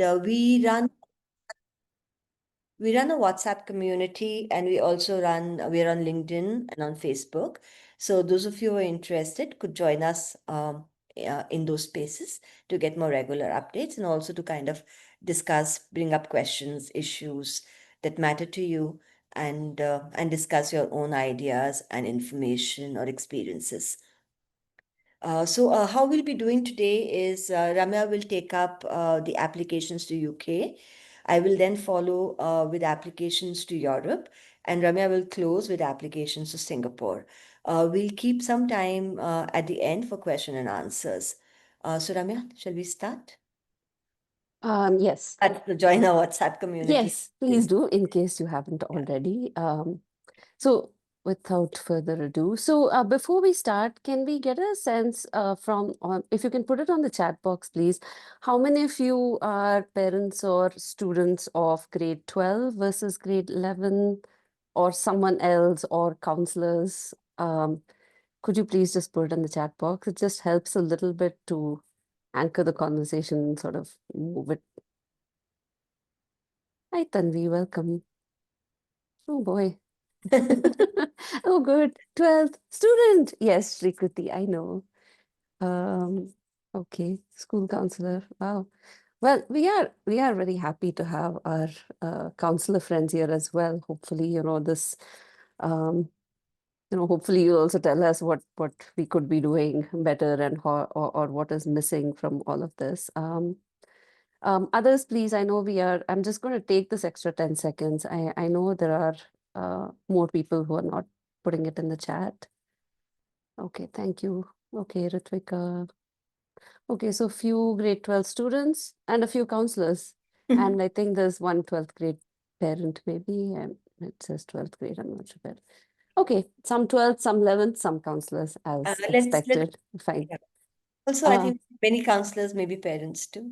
we run a WhatsApp community, and we're on LinkedIn and on Facebook. So those of you who are interested could join us in those spaces to get more regular updates and also to kind of bring up questions, issues that matter to you, and discuss your own ideas and information or experiences. So how we'll be doing today is Ramya will take up the applications to UK. I will then follow with applications to Europe, and Ramya will close with applications to Singapore. We'll keep some time at the end for question and answers. So Ramya, shall we start? Yes. Join our WhatsApp community. Yes, please do, in case you haven't already. So without further ado, before we start, can we get a sense if you can put it on the chat box, please, how many of you are parents or students of grade 12 versus grade 11 or someone else or counselors? Could you please just put it in the chat box? It just helps a little bit to anchor the conversation, sort of move it. Hi, Tanvi, welcome. Oh boy. Oh, good. 12th student. Yes, Srikriti, I know. Okay, school counselor. Wow. Well, we are very happy to have our counselor friends here as well. Hopefully, hopefully you'll also tell us what we could be doing better and how, or what is missing from all of this. Others, please, I'm just going to take this extra 10 seconds. I know there are more people who are not putting it in the chat. Okay, thank you. Okay, Ritvika. Okay, so few grade 12 students and a few counselors. And I think there's one 12th grade parent, maybe. And it says 12th grade, I'm not sure. Okay, some 12th, some 11th, some counselors as expected. Fine. Yeah. Also, I think many counselors may be parents too.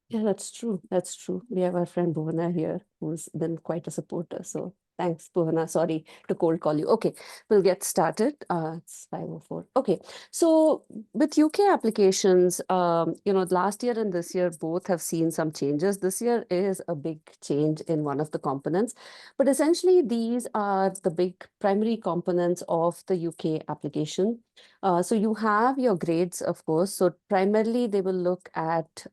Yeah, that's true. That's true. We have our friend Bhuvana here, who's been quite a supporter. So thanks, Bhuvana. Sorry to cold call you. Okay, we'll get started. It's 5:04. Okay, so with UK applications, last year and this year both have seen some changes. This year is a big change in one of the components, but essentially these are the big primary components of the UK application. So you have your grades, of course. So primarily they will look at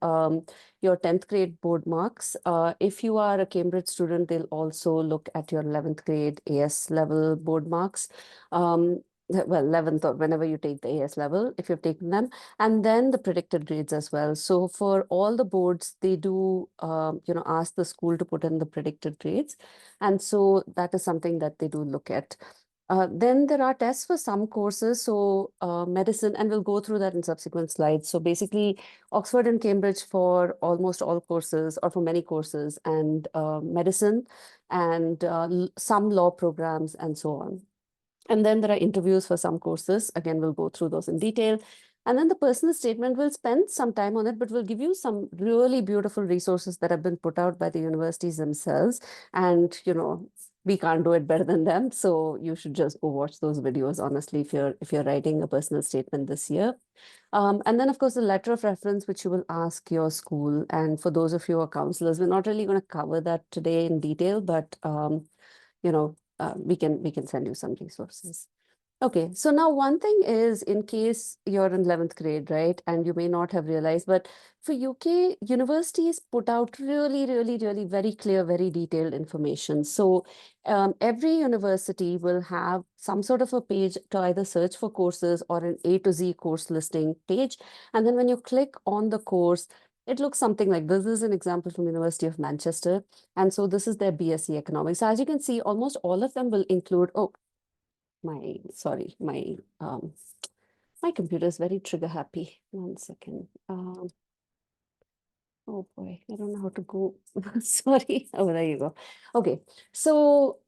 your 10th grade board marks. If you are a Cambridge student, they'll also look at your 11th grade AS level board marks. Well, 11th or whenever you take the AS level, if you've taken them, and then the predicted grades as well. So for all the boards, they do, ask the school to put in the predicted grades. And so that is something that they do look at. Then there are tests for some courses, so medicine, and we'll go through that in subsequent slides. So basically, Oxford and Cambridge for almost all courses or for many courses, and medicine, and some law programs, and so on. And then there are interviews for some courses. Again, we'll go through those in detail. And then the personal statement, will spend some time on it, but we'll give you some really beautiful resources that have been put out by the universities themselves. And, we can't do it better than them. So you should just go watch those videos, honestly, if you're writing a personal statement this year. And then, of course, the letter of reference, which you will ask your school. And for those of you who are counselors, we're not really going to cover that today in detail, but, we can send you some resources. Okay, so now one thing is, in case you're in 11th grade, right, and you may not have realized, but for UK, universities put out really, really, really very clear, very detailed information. So every university will have some sort of a page to either search for courses or an A to Z course listing page. And then when you click on the course, it looks something like this. This is an example from University of Manchester. And so this is their BSc Economics. So as you can see, almost all of them will include, my computer is very trigger happy. 1 second. Oh boy, I don't know how to go. Sorry. Oh, there you go. Okay. So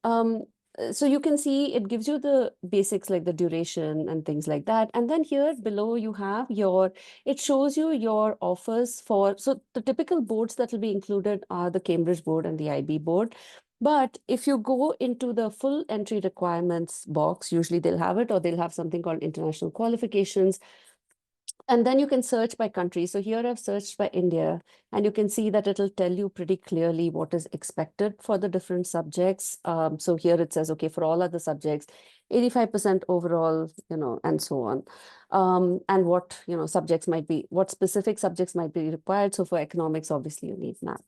so you can see it gives you the basics like the duration and things like that. And then here below you have it shows you your offers for, so the typical boards that will be included are the Cambridge board and the IB board. But if you go into the full entry requirements box, usually they'll have it, or they'll have something called international qualifications. And then you can search by country. So here I've searched by India, and you can see that it'll tell you pretty clearly what is expected for the different subjects. So here it says, okay, for all other subjects, 85% overall, and so on. And what, subjects might be, what specific subjects might be required. So for economics, obviously you need math.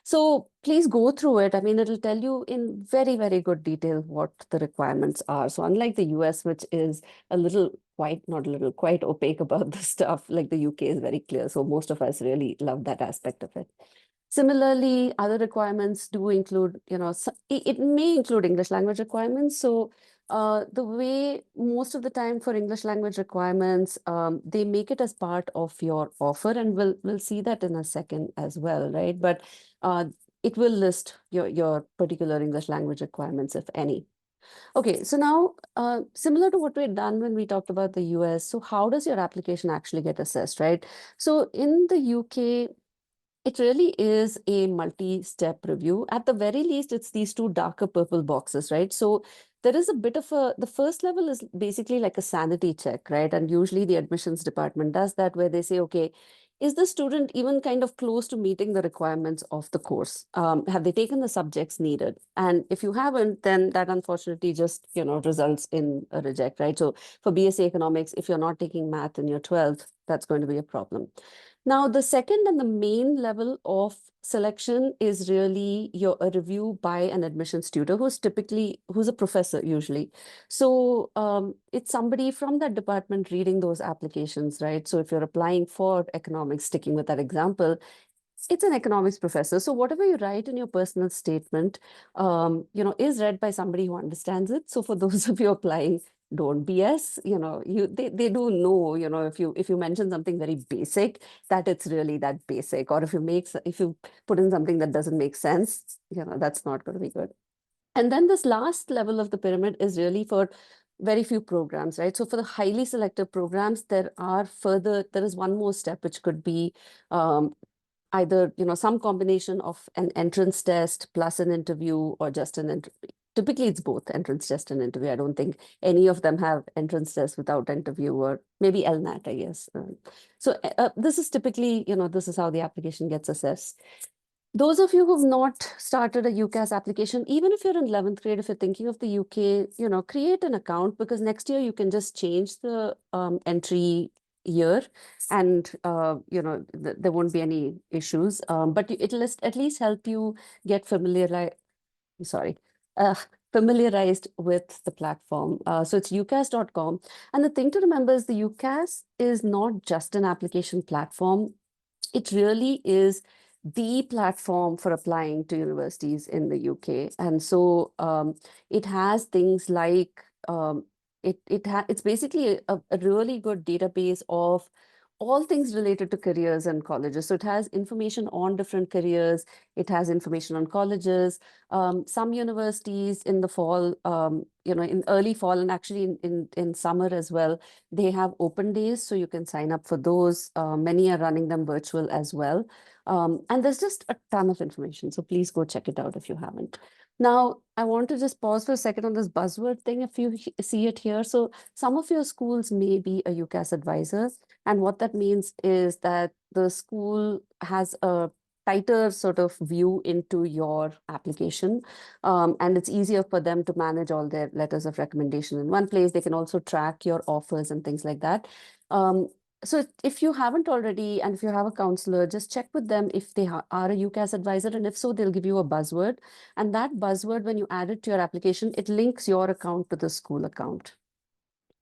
So please go through it. I mean, it'll tell you in very, very good detail what the requirements are. So unlike the US, which is a little not a little, quite opaque about the stuff, like the UK is very clear. So most of us really love that aspect of it. Similarly, other requirements do include, it may include English language requirements. So the way most of the time for English language requirements, they make it as part of your offer, and we'll see that in a second as well, right? But it will list your particular English language requirements, if any. Okay, so now similar to what we had done when we talked about the US, so how does your application actually get assessed, right? So in the UK, it really is a multi-step review. At the very least, it's these two darker purple boxes, right? So there is a bit of the first level is basically like a sanity check, right? And usually the admissions department does that, where they say, okay, is the student even kind of close to meeting the requirements of the course? Have they taken the subjects needed? And if you haven't, then that unfortunately just, results in a reject, right? So for BSc Economics, if you're not taking math in your 12th, that's going to be a problem. Now, the second and the main level of selection is really a review by an admissions tutor who's a professor usually. So it's somebody from that department reading those applications, right? So if you're applying for economics, sticking with that example, it's an economics professor. So whatever you write in your personal statement, is read by somebody who understands it. So for those of you applying, don't BS, they do know, if you mention something very basic, that it's really that basic. Or if you put in something that doesn't make sense, that's not going to be good. And then this last level of the pyramid is really for very few programs, right? So for the highly selective programs, there is one more step, which could be either some combination of an entrance test plus an interview, or just an interview. Typically it's both entrance test and interview. I don't think any of them have entrance test without interview, or maybe LNAT, I guess. So this is typically, this is how the application gets assessed. Those of you who've not started a UCAS application, even if you're in 11th grade, if you're thinking of the UK, create an account, because next year you can just change the entry year, and there won't be any issues. But it'll at least help you get sorry, uh, familiarized with the platform. So it's ucas.com. And the thing to remember is the UCAS is not just an application platform. It really is the platform for applying to universities in the UK. And so it has things like, it's basically a really good database of all things related to careers and colleges. So it has information on different careers. It has information on colleges. Some universities in the fall, in early fall, and actually in summer as well, they have open days, so you can sign up for those. Many are running them virtual as well. And there's just a ton of information. So please go check it out if you haven't. Now, I want to just pause for a second on this buzzword thing, if you see it here. So some of your schools may be a UCAS advisor. And what that means is that the school has a tighter sort of view into your application. And it's easier for them to manage all their letters of recommendation in one place. They can also track your offers and things like that. So if you haven't already, and if you have a counselor, just check with them if they are a UCAS advisor. And if so, they'll give you a buzzword. And that buzzword, when you add it to your application, it links your account to the school account.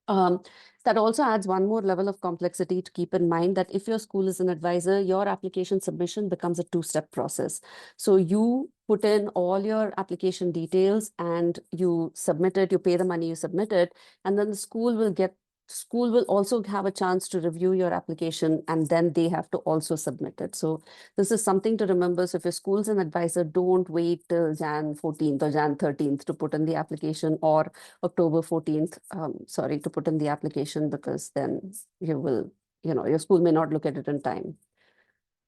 That also adds one more level of complexity to keep in mind, that if your school is an advisor, your application submission becomes a two-step process. So you put in all your application details and you submit it, you pay the money, you submit it, and then the school will also have a chance to review your application, and then they have to also submit it. So this is something to remember. So if your school's an advisor, don't wait till Jan 14th or Jan 13th to put in the application, or October 14th, to put in the application, because then your school may not look at it in time.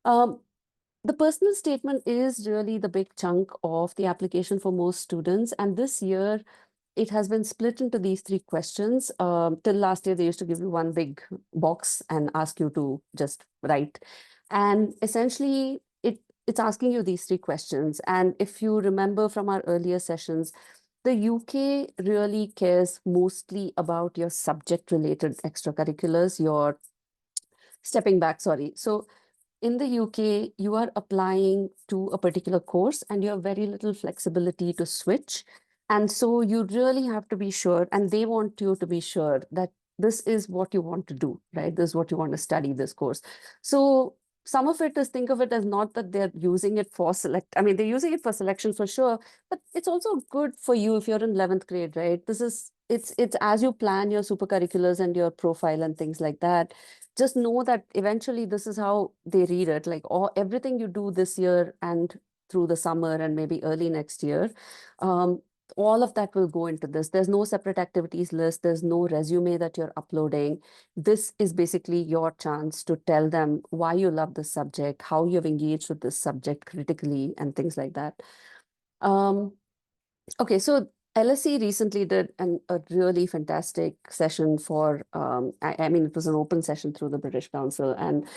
The personal statement is really the big chunk of the application for most students. And this year, it has been split into these 3 questions. Till last year, they used to give you one big box and ask you to just write. And essentially, it's asking you these 3 questions. And if you remember from our earlier sessions, the UK really cares mostly about your subject-related extracurriculars, your stepping back, sorry. So in the UK, you are applying to a particular course and you have very little flexibility to switch. And so you really have to be sure, and they want you to be sure that this is what you want to do, right? This is what you want to study this course. So some of it is, think of it as not that they're using it for I mean, they're using it for selection for sure, but it's also good for you if you're in 11th grade, right? It's as you plan your super curriculars and your profile and things like that, just know that eventually this is how they read it, like everything you do this year and through the summer and maybe early next year, um, all of that will go into this. There's no separate activities list. There's no resume that you're uploading. This is basically your chance to tell them why you love this subject, how you've engaged with this subject critically, and things like that. Um, Okay, so LSE recently did a really fantastic session for, I mean, it was an open session through the British Council. And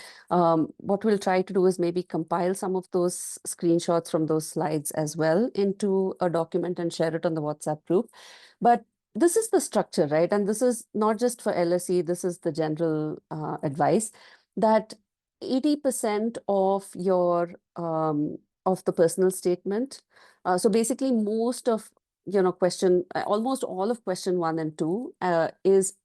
what we'll try to do is maybe compile some of those screenshots from those slides as well into a document and share it on the WhatsApp group. But this is the structure, right? And this is not just for LSE, this is the general advice that 80% of the personal statement, so basically most of, almost all of question 1 and 2 is,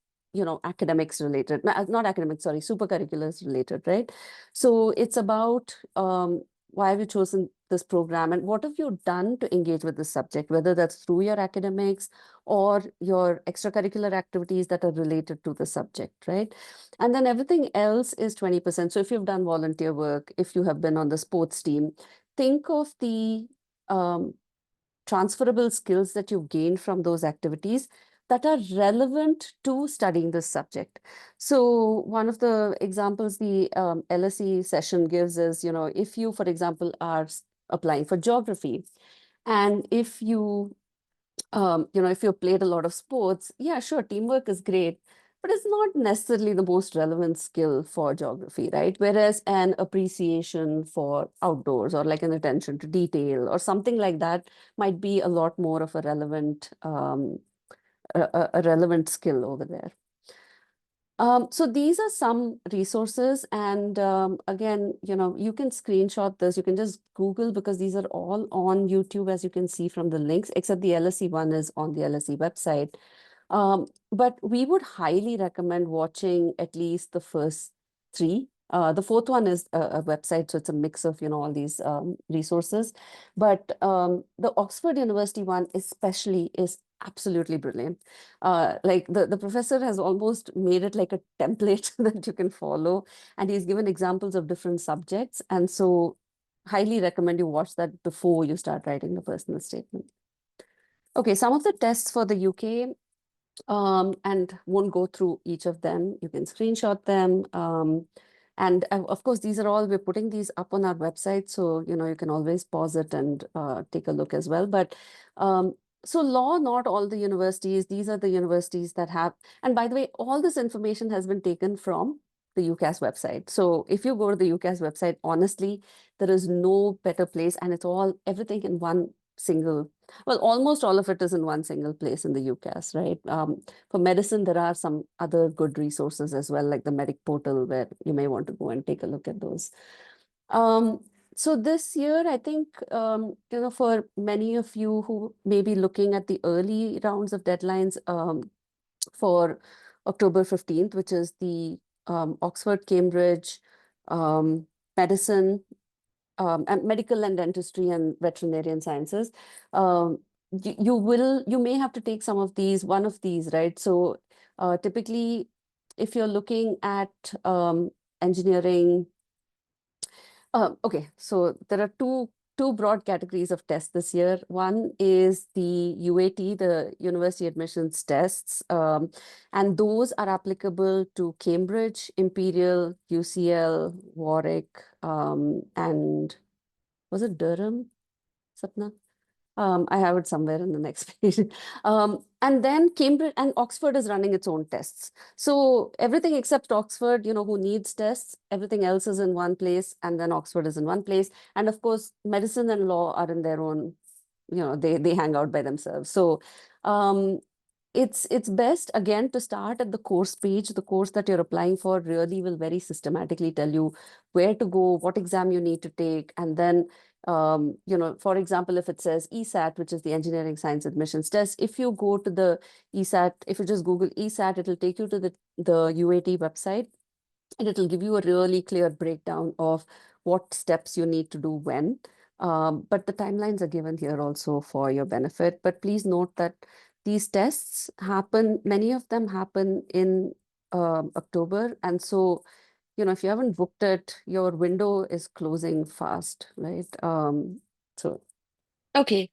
academics related, not academics, sorry, super curriculars related, right? So it's about why have you chosen this program and what have you done to engage with this subject, whether that's through your academics or your extracurricular activities that are related to the subject, right? And then everything else is 20%. So if you've done volunteer work, if you have been on the sports team, think of the um, transferable skills that you've gained from those activities that are relevant to studying this subject. So one of the examples the LSE session gives is, if you, for example, are applying for geography, and if you if you've played a lot of sports, yeah, sure, teamwork is great, but it's not necessarily the most relevant skill for geography, right? Whereas an appreciation for outdoors or like an attention to detail or something like that might be a lot more of a relevant a relevant skill over there. So these are some resources, and again, you can screenshot this. You can just Google, because these are all on YouTube, as you can see from the links, except the LSE one is on the LSE website. But we would highly recommend watching at least the first 3. The fourth one is a website, so it's a mix of, all these resources. But the Oxford University one especially is absolutely brilliant. Like the professor has almost made it like a template that you can follow, and he's given examples of different subjects. And so highly recommend you watch that before you start writing the personal statement. Okay, some of the tests for the UK, and won't go through each of them. You can screenshot them. And of course, these are all, we're putting these up on our website. So, you can always pause it and take a look as well. But so law, not all the universities, these are the universities that have, and by the way, all this information has been taken from the UCAS website. So if you go to the UCAS website, honestly, there is no better place, and it's all, everything in one single, well, almost all of it is in one single place in the UCAS, right? For medicine, there are some other good resources as well, like the Medic portal, where you may want to go and take a look at those. So this year, I think, for many of you who may be looking at the early rounds of deadlines for October 15th, which is the Oxford, Cambridge, medicine, and medical and dentistry and veterinarian sciences, you may have to take one of these, right? So typically, if you're looking at engineering, okay, so there are two broad categories of tests this year. One is the UAT, the University Admissions Tests, and those are applicable to Cambridge, Imperial, UCL, Warwick, and was it Durham, Sapna? I have it somewhere in the next page. And then Cambridge and Oxford is running its own tests. So everything except Oxford, who needs tests, everything else is in one place, and then Oxford is in one place. And of course, medicine and law are in their own, they hang out by themselves. So um, it's best again to start at the course page. The course that you're applying for really will very systematically tell you where to go, what exam you need to take, and then for example, if it says ESAT, which is the Engineering Science Admissions Test, if you go to the ESAT, if you just Google ESAT, it'll take you to the UAT website, and it'll give you a really clear breakdown of what steps you need to do when. But the timelines are given here also for your benefit. But please note that these tests happen, many of them happen in October. And so, if you haven't booked it, your window is closing fast, right? So okay.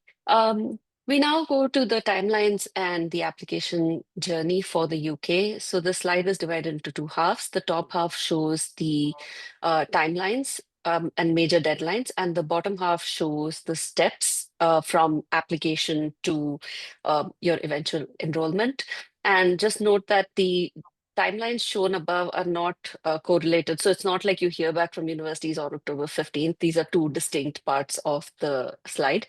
We now go to the timelines and the application journey for the UK. So the slide is divided into two halves. The top half shows the timelines and major deadlines, and the bottom half shows the steps from application to your eventual enrollment. And just note that the timelines shown above are not correlated. So it's not like you hear back from universities on October 15th. These are two distinct parts of the slide.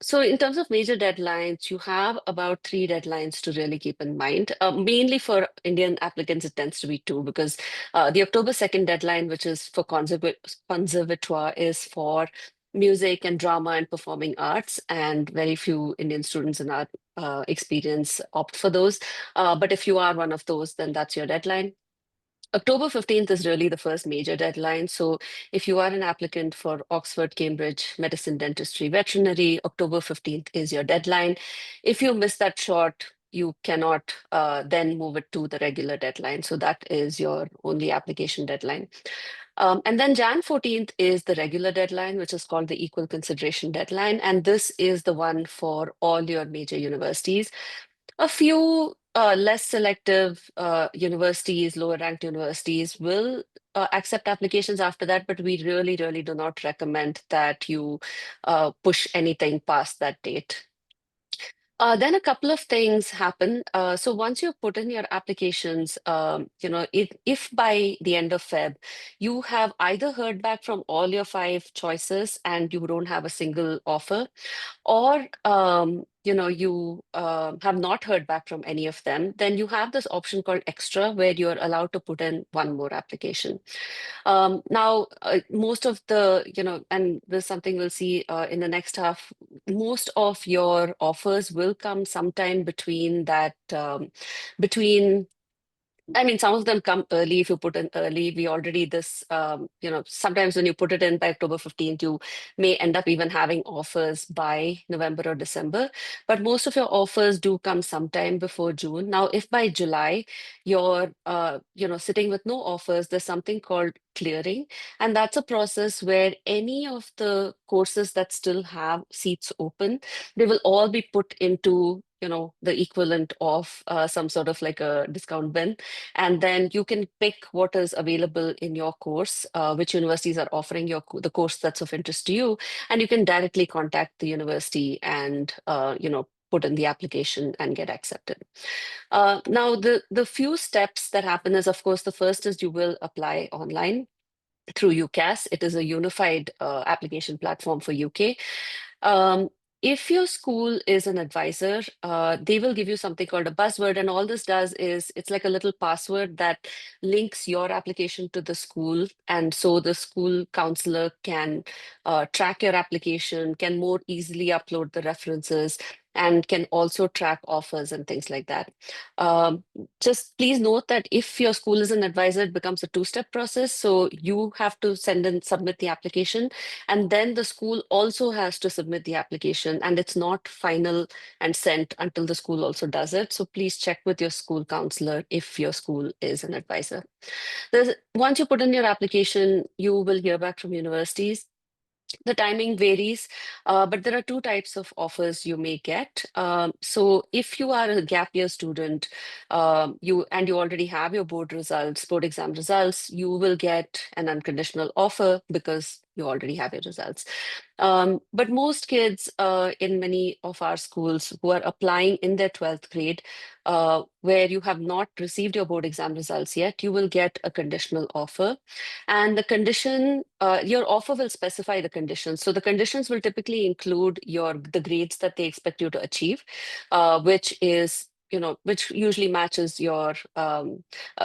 So in terms of major deadlines, you have about 3 deadlines to really keep in mind. Mainly for Indian applicants, it tends to be 2 because the October 2nd deadline, which is for conservatoire, is for music and drama and performing arts, and very few Indian students in our experience opt for those. But if you are one of those, then that's your deadline. October 15th is really the first major deadline. So if you are an applicant for Oxford, Cambridge, medicine, dentistry, veterinary, October 15th is your deadline. If you miss that short, you cannot then move it to the regular deadline. So that is your only application deadline. And then Jan 14th is the regular deadline, which is called the equal consideration deadline. And this is the one for all your major universities. A few less selective universities, lower ranked universities will accept applications after that, but we really, really do not recommend that you push anything past that date. Then a couple of things happen. So once you put in your applications, if by the end of Feb, you have either heard back from all your 5 choices and you don't have a single offer, or you have not heard back from any of them, then you have this option called extra where you're allowed to put in one more application. Now, most of and this is something we'll see in the next half, most of your offers will come sometime between that, I mean, some of them come early if you put in early. We already sometimes when you put it in by October 15th, you may end up even having offers by November or December. But most of your offers do come sometime before June. Now, if by July you're sitting with no offers, there's something called clearing. And that's a process where any of the courses that still have seats open, they will all be put into the equivalent of some sort of like a discount bin, and then you can pick what is available in your course, which universities are offering the course that's of interest to you, and you can directly contact the university and put in the application and get accepted. Now, the few steps that happen is, of course, the first is you will apply online through UCAS. It is a unified application platform for UK. If your school is an advisor, they will give you something called a buzzword. And all this does is it's like a little password that links your application to the school. And so the school counselor can track your application, can more easily upload the references, and can also track offers and things like that. Just please note that if your school is an advisor, it becomes a 2-step process. So you have to submit the application, and then the school also has to submit the application, and it's not final and sent until the school also does it. So please check with your school counselor if your school is an advisor. Once you put in your application, you will hear back from universities. The timing varies, but there are 2 types of offers you may get. So if you are a gap year student, you already have your board exam results, you will get an unconditional offer because you already have your results. But most kids in many of our schools who are applying in their 12th grade, where you have not received your board exam results yet, you will get a conditional offer. And the condition, your offer will specify the conditions. So the conditions will typically include the grades that they expect you to achieve, which is, which usually matches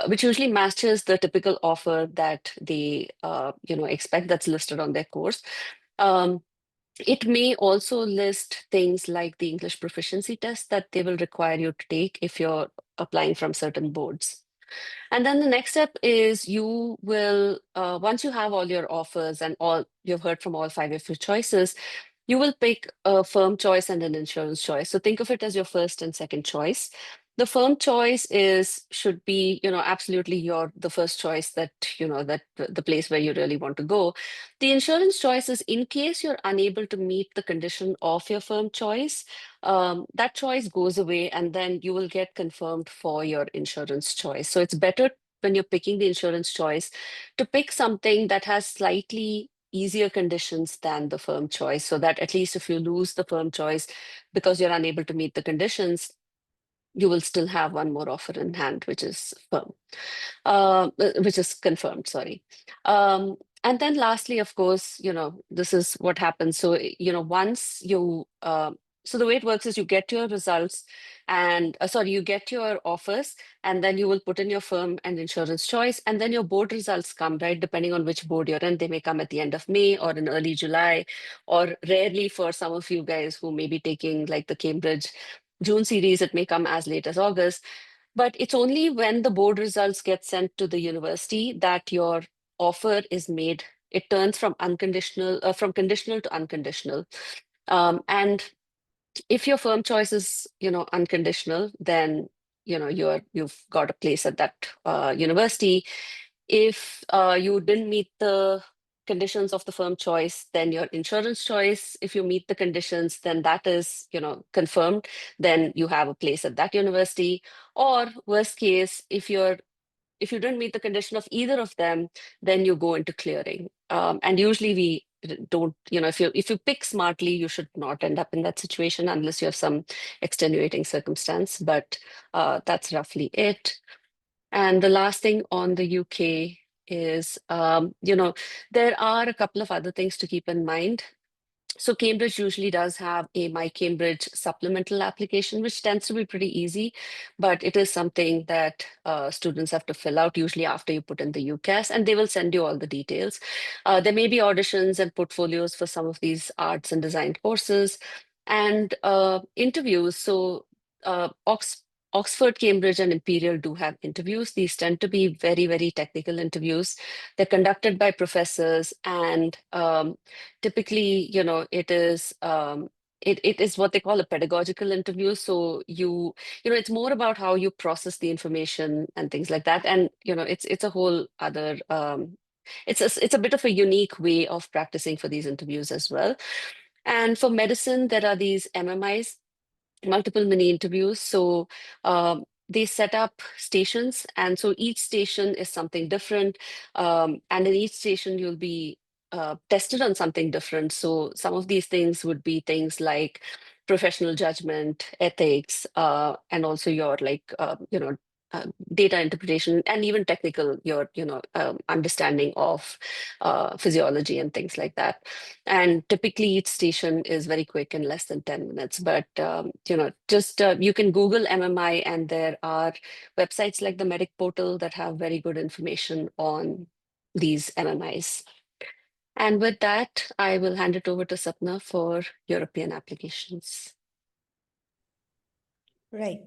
which usually matches the typical offer that they, expect, that's listed on their course. Um, it may also list things like the English proficiency test that they will require you to take if you're applying from certain boards. And then the next step is you will, once you have all your offers and you've heard from all 5 of your choices, you will pick a firm choice and an insurance choice. So think of it as your first and second choice. The firm choice should be, absolutely the first choice that, that the place where you really want to go. The insurance choice is in case you're unable to meet the condition of your firm choice, that choice goes away and then you will get confirmed for your insurance choice. So it's better when you're picking the insurance choice to pick something that has slightly easier conditions than the firm choice, so that at least if you lose the firm choice because you're unable to meet the conditions, you will still have one more offer in hand, which is firm, which is confirmed, sorry. And then lastly, of course, this is what happens. So, once you, so the way it works is you get your results and, you get your offers, and then you will put in your firm and insurance choice, and then your board results come, right? Depending on which board you're in, they may come at the end of May or in early July, or rarely for some of you guys who may be taking like the Cambridge June series, it may come as late as August. But it's only when the board results get sent to the university that your offer is made. It turns from from conditional to unconditional. And if your firm choice is, unconditional, then, you've got a place at that university. If you didn't meet the conditions of the firm choice, then your insurance choice, if you meet the conditions, then that is, confirmed. Then you have a place at that university. Or worst case, if you don't meet the condition of either of them, then you go into clearing. And usually we don't, if you pick smartly, you should not end up in that situation unless you have some extenuating circumstance. But that's roughly it. And the last thing on the UK is, there are a couple of other things to keep in mind. So Cambridge usually does have a My Cambridge supplemental application, which tends to be pretty easy, but it is something that students have to fill out usually after you put in the UCAS, and they will send you all the details. There may be auditions and portfolios for some of these arts and design courses, and interviews. So Oxford, Cambridge, and Imperial do have interviews. These tend to be very, very technical interviews. They're conducted by professors, and typically, it is what they call a pedagogical interview. So it's more about how you process the information and things like that. And it's a whole other it's a bit of a unique way of practicing for these interviews as well. And for medicine, there are these MMIs, multiple mini interviews. So they set up stations, and so each station is something different. And in each station, you'll be tested on something different. So some of these things would be things like professional judgment, ethics, and also your data interpretation, and even technical, your understanding of physiology and things like that. And typically each station is very quick, in less than 10 minutes. But just you can Google MMI, and there are websites like the Medic Portal that have very good information on these MMIs. And with that, I will hand it over to Sapna for European applications. Right.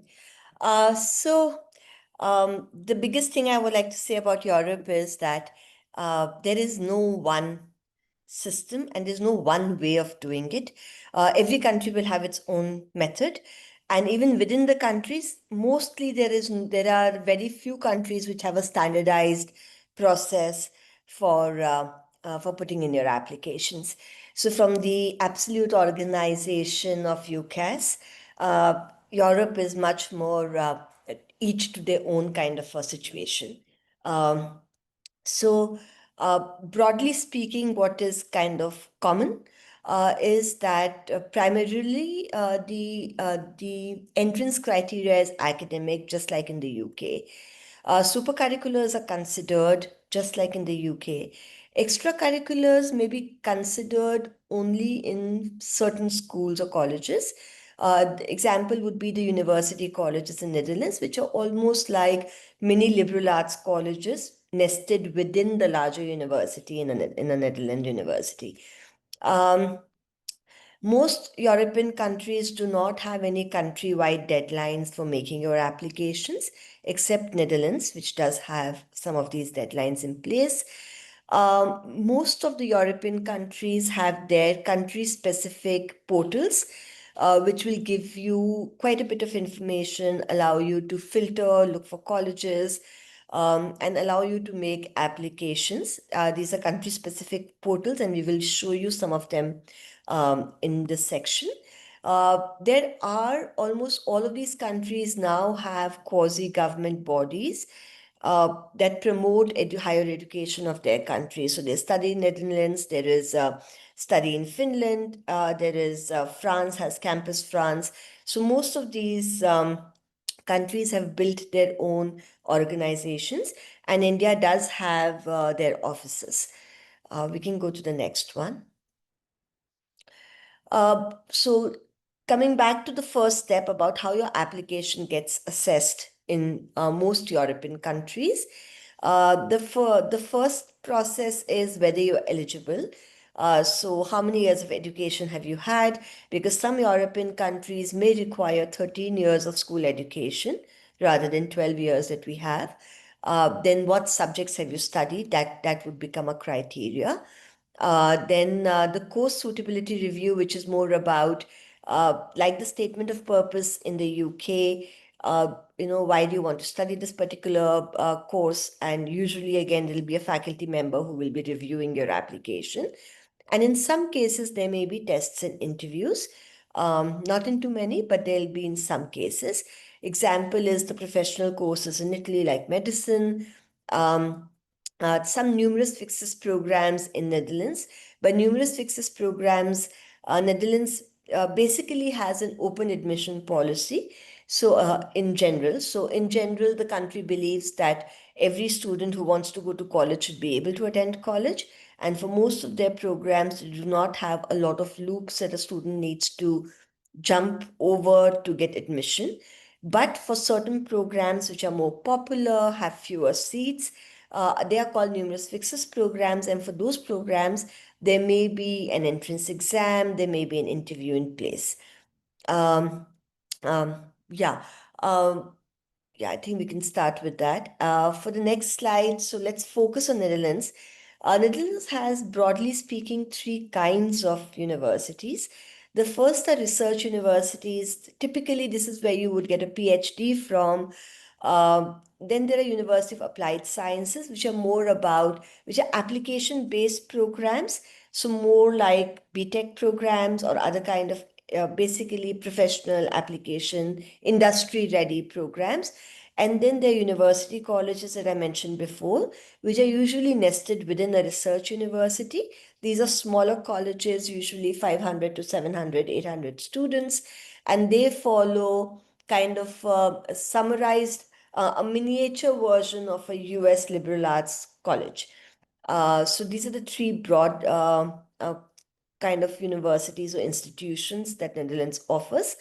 The biggest thing I would like to say about Europe is that there is no one system and there's no one way of doing it. Every country will have its own method, and even within the countries, mostly there are very few countries which have a standardized process for putting in your applications. So from the absolute organization of UCAS, Europe is much more each to their own kind of a situation. Um, so Broadly speaking, what is kind of common is that primarily the entrance criteria is academic, just like in the UK. Supercurriculars are considered just like in the UK. Extracurriculars may be considered only in certain schools or colleges. The example would be the university colleges in Netherlands, which are almost like mini liberal arts colleges nested within the larger university in a Netherlands university. Um, Most European countries do not have any countrywide deadlines for making your applications, except Netherlands, which does have some of these deadlines in place. Most of the European countries have their country-specific portals, which will give you quite a bit of information, allow you to filter, look for colleges, and allow you to make applications. These are country-specific portals, and we will show you some of them in this section. There are almost all of these countries now have quasi-government bodies that promote higher education of their country. So there's study in Netherlands, there is study in Finland, there is France has Campus France. So most of these countries have built their own organizations, and India does have their offices. We can go to the next one. So coming back to the first step about how your application gets assessed in most European countries, the first process is whether you're eligible. So how many years of education have you had? Because some European countries may require 13 years of school education rather than 12 years that we have. Then what subjects have you studied? That would become a criteria. Then the course suitability review, which is more about like the statement of purpose in the UK. Why do you want to study this particular course? And usually, again, there'll be a faculty member who will be reviewing your application. And in some cases, there may be tests and interviews. Not in too many, but there'll be in some cases. Example is the professional courses in Italy, like medicine. Um, some numerous fixes programs in Netherlands. But numerous fixes programs, Netherlands basically has an open admission policy. In general, the country believes that every student who wants to go to college should be able to attend college. And for most of their programs, they do not have a lot of loops that a student needs to jump over to get admission. But for certain programs which are more popular, have fewer seats, they are called numerous fixes programs. And for those programs, there may be an entrance exam, there may be an interview in place. Um, yeah. Um, yeah, I think we can start with that. For the next slide, so let's focus on Netherlands. Netherlands has, broadly speaking, three kinds of universities. The first are research universities. Typically, this is where you would get a PhD from. Then there are University of Applied Sciences, which are application-based programs. So more like BTech programs or other kind of basically professional application, industry-ready programs. And then there are university colleges that I mentioned before, which are usually nested within a research university. These are smaller colleges, usually 500 to 700, 800 students, and they follow kind of summarized, a miniature version of a US liberal arts college. So these are the three broad kind of universities or institutions that Netherlands offers.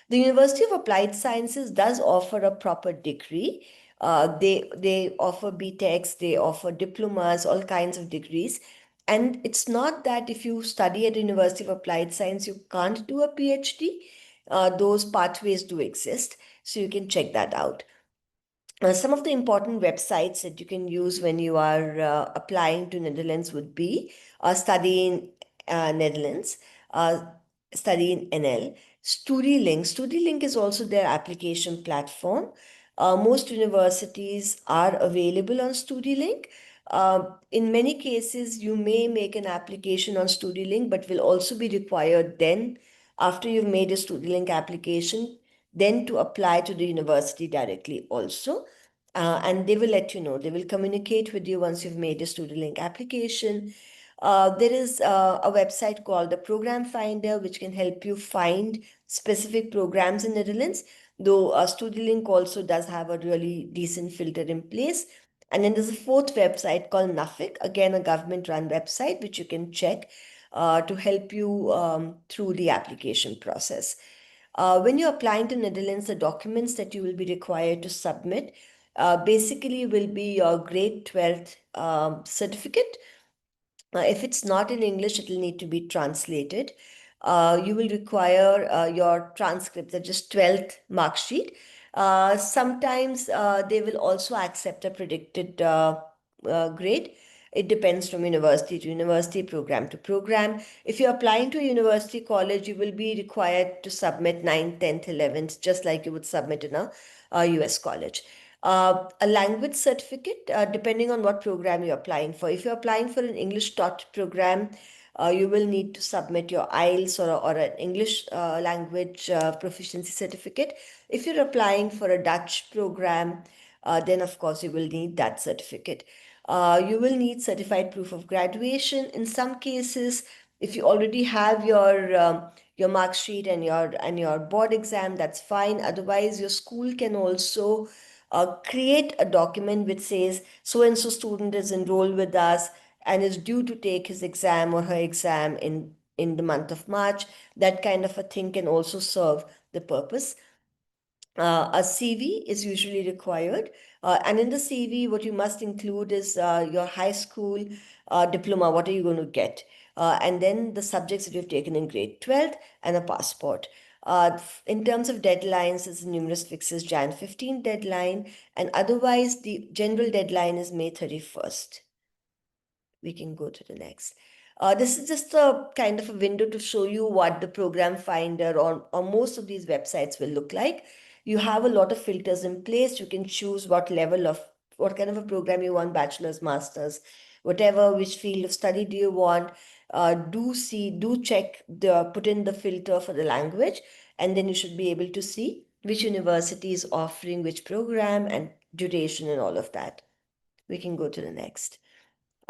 The University of Applied Sciences does offer a proper degree. They offer BTECs, they offer diplomas, all kinds of degrees. And it's not that if you study at the University of Applied Science, you can't do a PhD. Those pathways do exist, so you can check that out. Some of the important websites that you can use when you are applying to Netherlands would be Study in Netherlands, uh, Study in NL, StudyLink. StudyLink is also their application platform. Most universities are available on StudyLink. In many cases, you may make an application on StudyLink, but will also be required then, after you've made a StudyLink application, then to apply to the university directly also. and they will let you know. They will communicate with you once you've made your StudyLink application. There is a website called the Program Finder, which can help you find specific programs in Netherlands, though StudyLink also does have a really decent filter in place. And then there's a fourth website called Nuffic, again, a government-run website, which you can check to help you through the application process. When you're applying to Netherlands, the documents that you will be required to submit basically will be your grade 12th certificate. If it's not in English, it will need to be translated. You will require your transcript, that's just 12th mark sheet. Sometimes they will also accept a predicted grade. It depends from university to university, program to program. If you're applying to a university college, you will be required to submit 9th, 10th, 11th, just like you would submit in a US college. A language certificate, depending on what program you're applying for. If you're applying for an English taught program, you will need to submit your IELTS or an English language proficiency certificate. If you're applying for a Dutch program, then of course you will need that certificate. You will need certified proof of graduation. In some cases, if you already have your mark sheet and your board exam, that's fine. Otherwise, your school can also create a document which says so and so student is enrolled with us and is due to take his exam or her exam in the month of March. That kind of a thing can also serve the purpose. A CV is usually required. And in the CV, what you must include is your high school diploma. What are you going to get? And then the subjects that you've taken in grade 12th and a passport. In terms of deadlines, there's numerous fixes, Jan 15 deadline, and otherwise the general deadline is May 31st. We can go to the next. This is just a kind of a window to show you what the program finder on most of these websites will look like. You have a lot of filters in place. You can choose what kind of a program you want, bachelor's, master's, whatever, which field of study do you want. Do check put in the filter for the language, and then you should be able to see which university is offering which program and duration and all of that. We can go to the next.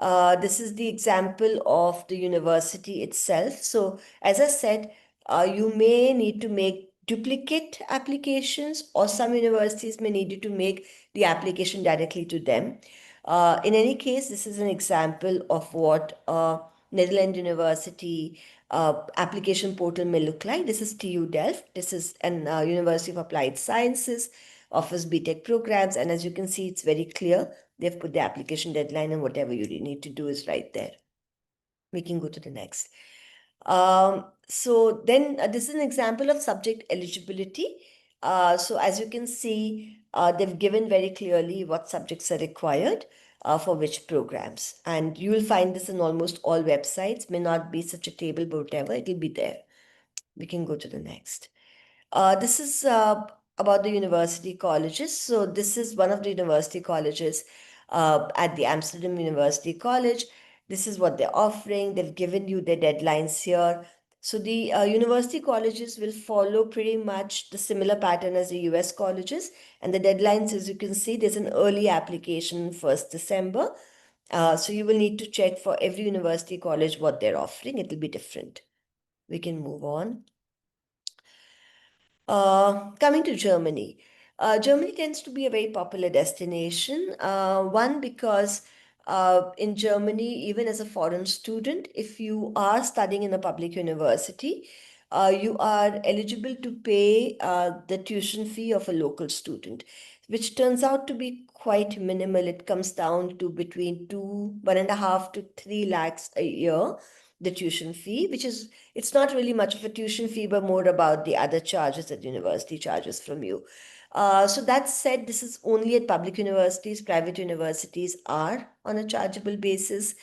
This is the example of the university itself. So, as I said, you may need to make duplicate applications, or some universities may need you to make the application directly to them. In any case, this is an example of what Netherlands University application portal may look like. This is TU Delft. This is an University of Applied Sciences, offers BTech programs, and as you can see, it's very clear. They've put the application deadline, and whatever you need to do is right there. We can go to the next. So then this is an example of subject eligibility. So as you can see, they've given very clearly what subjects are required for which programs. And you will find this in almost all websites. May not be such a table, but whatever, it will be there. We can go to the next. This is about the university colleges. So this is one of the university colleges at the Amsterdam University College. This is what they're offering. They've given you the deadlines here. So the university colleges will follow pretty much the similar pattern as the US colleges. And the deadlines, as you can see, there's an early application 1st December. So you will need to check for every university college what they're offering. It will be different. We can move on. Coming to Germany. Germany tends to be a very popular destination. One, because in Germany, even as a foreign student, if you are studying in a public university, you are eligible to pay the tuition fee of a local student, which turns out to be quite minimal. It comes down to between 1.5 to 3 lakhs a year, the tuition fee, it's not really much of a tuition fee, but more about the other charges that the university charges from you. So that said, this is only at public universities. Private universities are on a chargeable basis.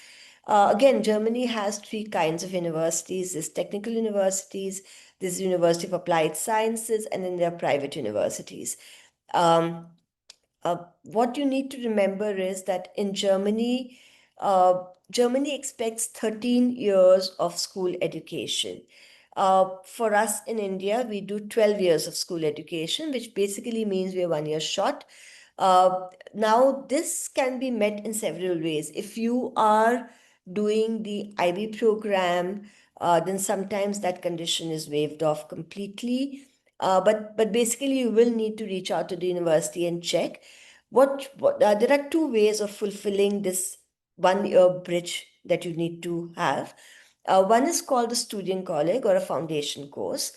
Again, Germany has 3 kinds of universities. There's technical universities, there's University of Applied Sciences, and then there are private universities. What you need to remember is that in Germany, Germany expects 13 years of school education. For us in India, we do 12 years of school education, which basically means we are 1 year short. Now, this can be met in several ways. If you are doing the IB program, then sometimes that condition is waived off completely. But basically, you will need to reach out to the university and check there are two ways of fulfilling this 1 year bridge that you need to have. One is called the Studienkolleg or a foundation course.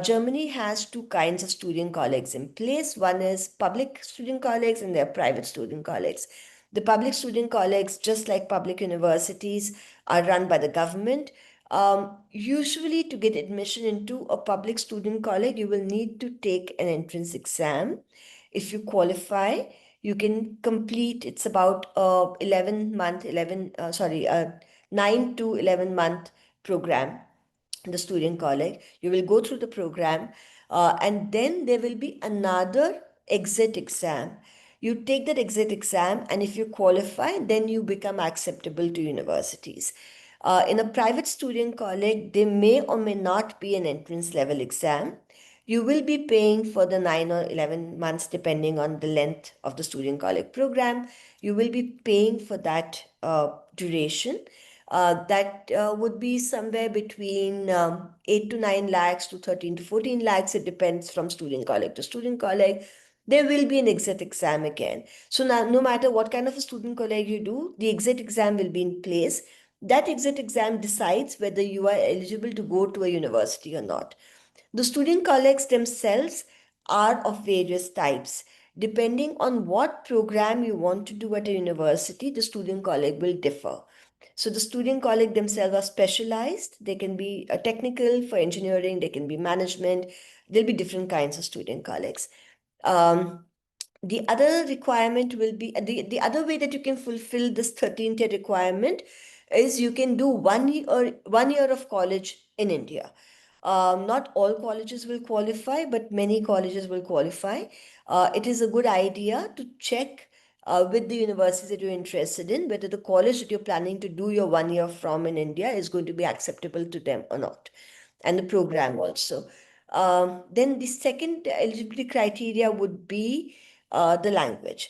Germany has two kinds of Studienkollegs in place. One is public Studienkollegs and there are private Studienkollegs. The public Studienkollegs, just like public universities, are run by the government. Usually, to get admission into a public student college, you will need to take an entrance exam. If you qualify, you can complete, it's about 9 to 11 month program in the student college. You will go through the program, and then there will be another exit exam. You take that exit exam, and if you qualify, then you become acceptable to universities. In a private student college, there may or may not be an entrance level exam. You will be paying for the 9 or 11 months, depending on the length of the student college program. You will be paying for that duration. That would be somewhere between 8 to 9 lakhs to 13 to 14 lakhs. It depends from student college to student college. There will be an exit exam again. So now, no matter what kind of a student college you do, the exit exam will be in place. That exit exam decides whether you are eligible to go to a university or not. The student colleagues themselves are of various types. Depending on what program you want to do at a university, the student colleague will differ. So the student colleague themselves are specialized. They can be technical for engineering, they can be management. There'll be different kinds of student colleagues. Um, the other requirement will be the other way that you can fulfill this 13th year requirement is you can do 1 year of college in India. Not all colleges will qualify, but many colleges will qualify. It is a good idea to check with the universities that you're interested in whether the college that you're planning to do your 1 year from in India is going to be acceptable to them or not, and the program also. Then the second eligibility criteria would be the language.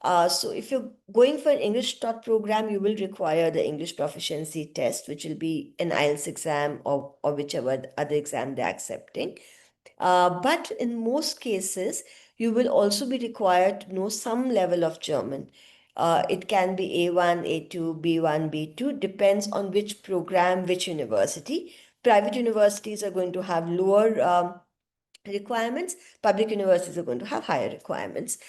So if you're going for an English taught program, you will require the English proficiency test, which will be an IELTS exam or whichever other exam they're accepting. But in most cases, you will also be required to know some level of German. It can be A1, A2, B1, B2, depends on which program, which university. Private universities are going to have lower requirements. Public universities are going to have higher requirements.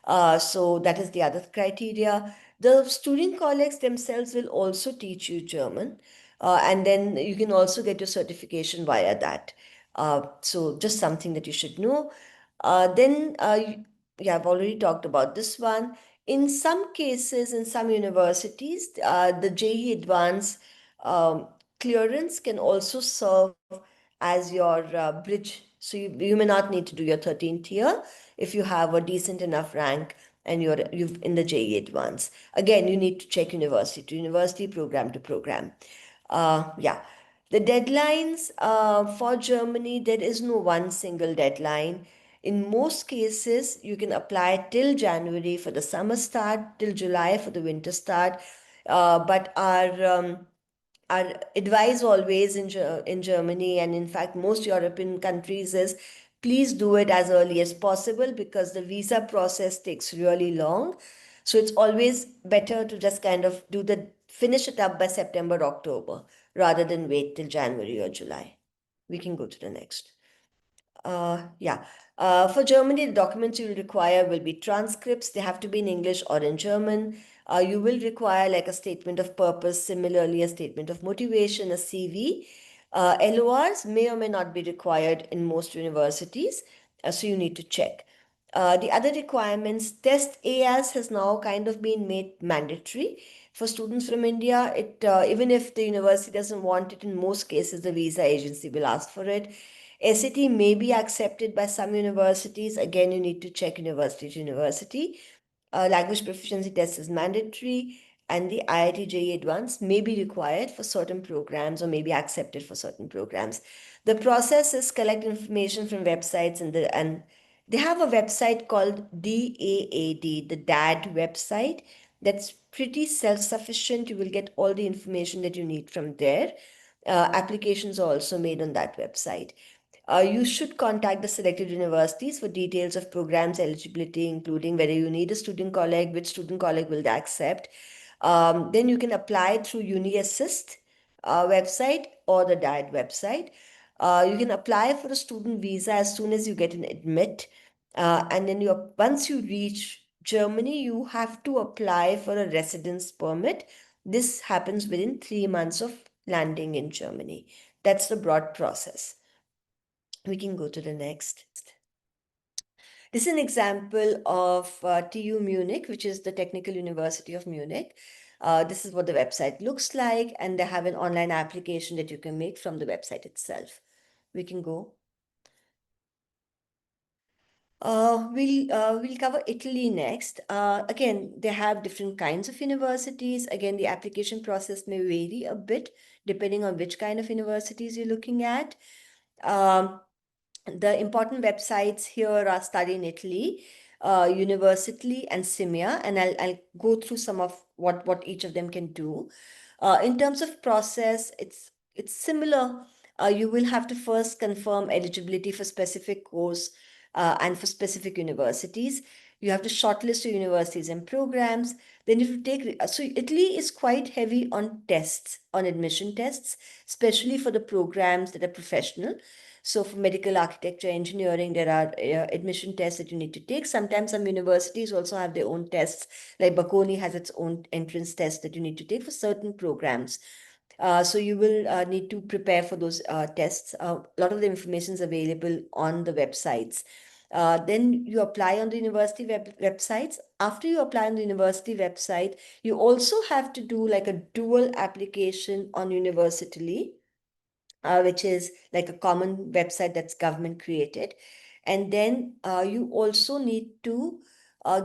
So that is the other criteria. The student colleagues themselves will also teach you German, and then you can also get your certification via that. So just something that you should know. Yeah, I've already talked about this one. In some cases, in some universities, the JEE Advanced clearance can also serve as your bridge. So you may not need to do your 13th year if you have a decent enough rank and you've in the JEE Advance. Again, you need to check university to university, program to program. Yeah. The deadlines for Germany, there is no one single deadline. In most cases, you can apply till January for the summer start, till July for the winter start. But our advice always in Germany and in fact most European countries is please do it as early as possible because the visa process takes really long. So it's always better to just kind of finish it up by September, October rather than wait till January or July. We can go to the next. Yeah. For Germany, the documents you will require will be transcripts. They have to be in English or in German. You will require like a statement of purpose, similarly a statement of motivation, a CV. LORs may or may not be required in most universities, so you need to check. The other requirements, test AS has now kind of been made mandatory for students from India. Even if the university doesn't want it, in most cases the visa agency will ask for it. SAT may be accepted by some universities. Again, you need to check university to university. Language proficiency test is mandatory, and the IIT JEE Advanced may be required for certain programs or may be accepted for certain programs. The process is collect information from websites and They have a website called DAAD, the DAD website. That's pretty self-sufficient. You will get all the information that you need from there. Applications are also made on that website. You should contact the selected universities for details of programs eligibility, including whether you need a student colleague, which student colleague will they accept. Then you can apply through UniAssist website or the DAD website. You can apply for a student visa as soon as you get an admit. And then once you reach Germany, you have to apply for a residence permit. This happens within 3 months of landing in Germany. That's the broad process. We can go to the next. This is an example of TU Munich, which is the Technical University of Munich. This is what the website looks like, and they have an online application that you can make from the website itself. We can go. We'll cover Italy next. Again, they have different kinds of universities. Again, the application process may vary a bit depending on which kind of universities you're looking at. The important websites here are Study in Italy, University, and Simia, and I'll go through some of what each of them can do. In terms of process, it's similar. You will have to first confirm eligibility for specific course and for specific universities. You have to shortlist your universities and programs. Then you have to take, so Italy is quite heavy on tests, on admission tests, especially for the programs that are professional. So for medical architecture, engineering, there are admission tests that you need to take. Sometimes some universities also have their own tests, like Bocconi has its own entrance test that you need to take for certain programs. So you will need to prepare for those tests. A lot of the information is available on the websites. Then you apply on the university websites. After you apply on the university website, you also have to do like a dual application on University, which is like a common website that's government created. And then you also need to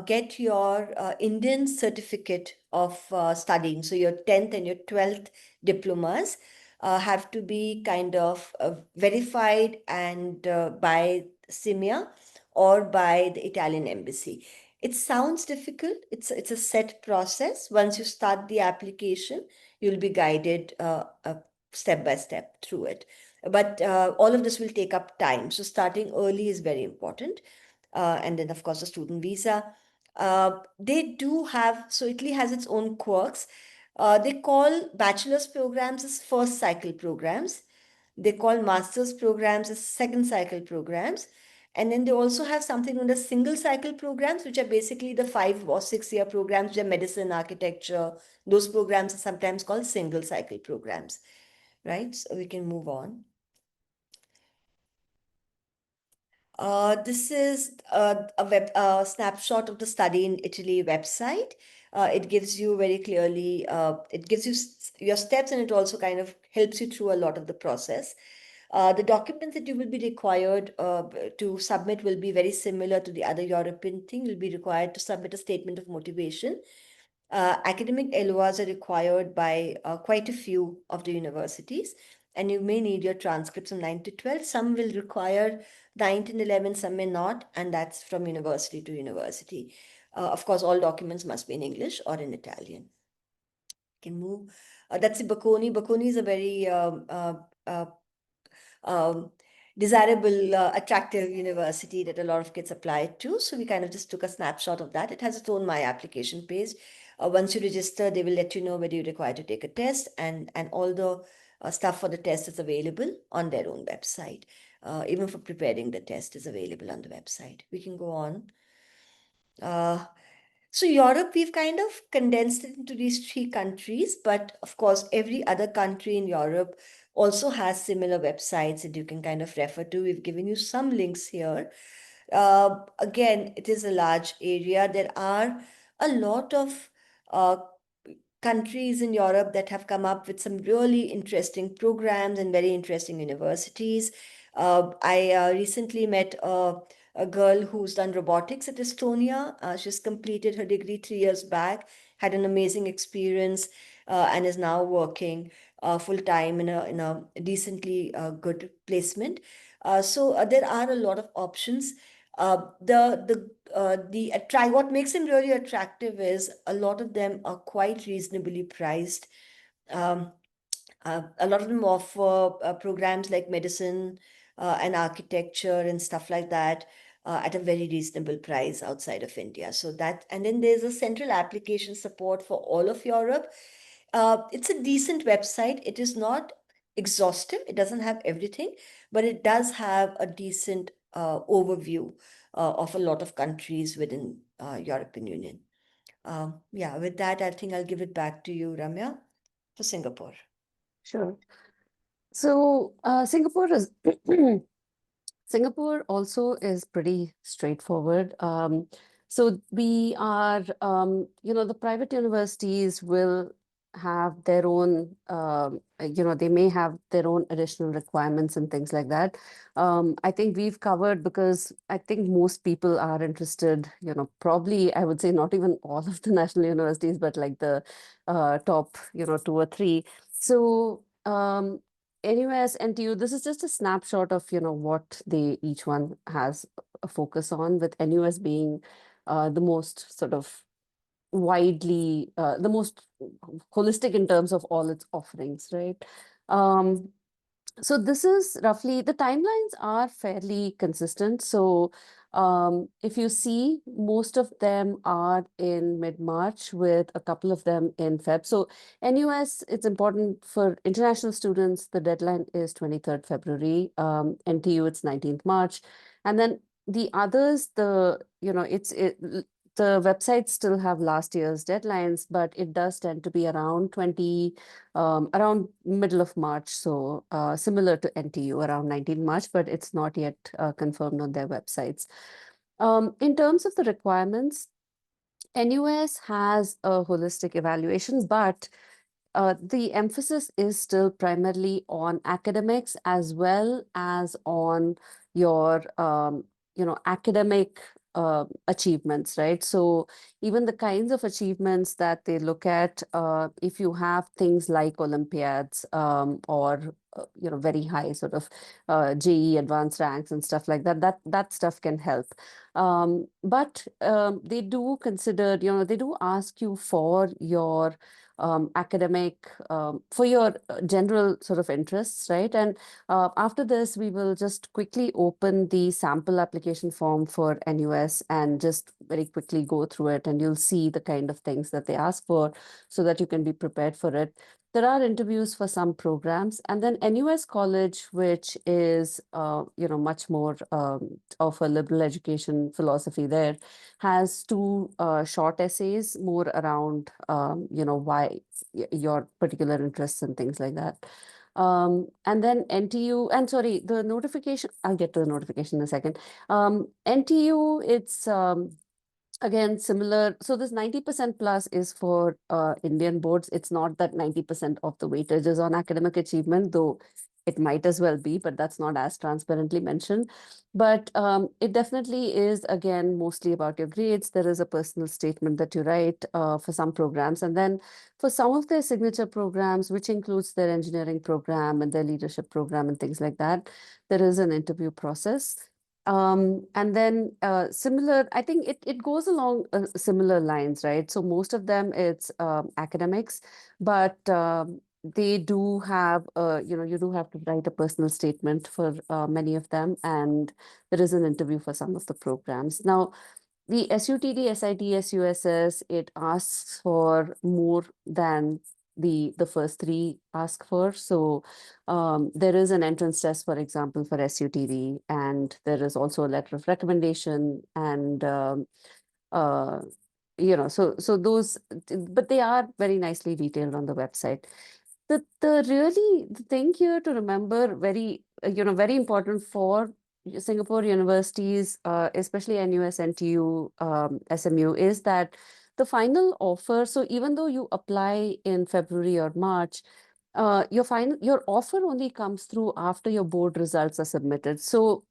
get your Indian certificate of studying. So your 10th and your 12th diplomas have to be kind of verified and by SIMIA or by the Italian embassy. It sounds difficult. It's a set process. Once you start the application, you'll be guided step by step through it. But all of this will take up time. So starting early is very important. And then, of course, the student visa. They do have, so Italy has its own quirks. They call bachelor's programs as first cycle programs. They call master's programs as second cycle programs. And then they also have something known as single cycle programs, which are basically the 5 or 6 year programs, which are medicine, architecture. Those programs are sometimes called single cycle programs, right? So we can move on. This is a snapshot of the Study in Italy website. It gives you very clearly, it gives you your steps, and it also kind of helps you through a lot of the process. The documents that you will be required to submit will be very similar to the other European thing. You'll be required to submit a statement of motivation. Academic LOAs are required by quite a few of the universities, and you may need your transcripts from 9 to 12. Some will require 9 and 11, some may not, and that's from university to university. Of course, all documents must be in English or in Italian. Can move. That's the Bocconi. Bocconi is a very um, desirable, attractive university that a lot of kids apply to. So we kind of just took a snapshot of that. It has its own My Application page. Once you register, they will let you know whether you require to take a test, and all the stuff for the test is available on their own website. Even for preparing the test is available on the website. We can go on. Uh, so Europe, we've kind of condensed it into these 3 countries, but of course, every other country in Europe also has similar websites that you can kind of refer to. We've given you some links here. Again, it is a large area. There are a lot of uh, countries in Europe that have come up with some really interesting programs and very interesting universities. I recently met a girl who's done robotics at Estonia. She's completed her degree 3 years back, had an amazing experience, and is now working full time in a decently good placement. So there are a lot of options. What makes him really attractive is a lot of them are quite reasonably priced. Um, a lot of them offer programs like medicine and architecture and stuff like that at a very reasonable price outside of India. And then there's a central application support for all of Europe. It's a decent website. It is not exhaustive. It doesn't have everything, but it does have a decent overview of a lot of countries within European Union. Yeah, with that, I think I'll give it back to you, Ramya, for Singapore. Sure. So Singapore is Singapore also is pretty straightforward. So we are, the private universities will have their own, they may have their own additional requirements and things like that. I think we've covered because I think most people are interested, probably I would say not even all of the national universities, but like the top, two or three. So NUS, NTU, this is just a snapshot of, what each one has a focus on, with NUS being the most sort of the most holistic in terms of all its offerings, right? Um, so this is roughly, the timelines are fairly consistent. So if you see, most of them are in mid-March, with a couple of them in Feb. So NUS, it's important for international students, the deadline is 23rd February. NTU, it's 19th March. And then the others, the websites still have last year's deadlines, but it does tend to be around middle of March. So similar to NTU, around 19 March, but it's not yet confirmed on their websites. In terms of the requirements, NUS has a holistic evaluation, but the emphasis is still primarily on academics as well as on your, academic achievements, right? So even the kinds of achievements that they look at, if you have things like Olympiads or, very high sort of JEE advanced ranks and stuff like that, that stuff can help. But they do consider, they do ask you for your academic, for your general sort of interests, right? And after this, we will just quickly open the sample application form for NUS and just very quickly go through it, and you'll see the kind of things that they ask for so that you can be prepared for it. There are interviews for some programs, and then NUS College, which is, much more of a liberal education philosophy there, has two short essays more around, why your particular interests and things like that. And then NTU, and sorry, the notification, I'll get to the notification in a second. NTU, it's again similar. So this 90% plus is for Indian boards. It's not that 90% of the weightage is on academic achievement, though it might as well be, but that's not as transparently mentioned. But it definitely is, again, mostly about your grades. There is a personal statement that you write for some programs. And then for some of their signature programs, which includes their engineering program and their leadership program and things like that, there is an interview process. And then similar, I think it goes along similar lines, right? So most of them, it's academics, but they do have, you do have to write a personal statement for many of them, and there is an interview for some of the programs. Now, the SUTD, SIT, SUSS, it asks for more than the first three ask for. So there is an entrance test, for example, for SUTD, and there is also a letter of recommendation, and uh, so those, but they are very nicely detailed on the website. The thing here to remember, very very important for Singapore universities, especially NUS, NTU, SMU, is that the final offer, so even though you apply in February or March, your offer only comes through after your board results are submitted. So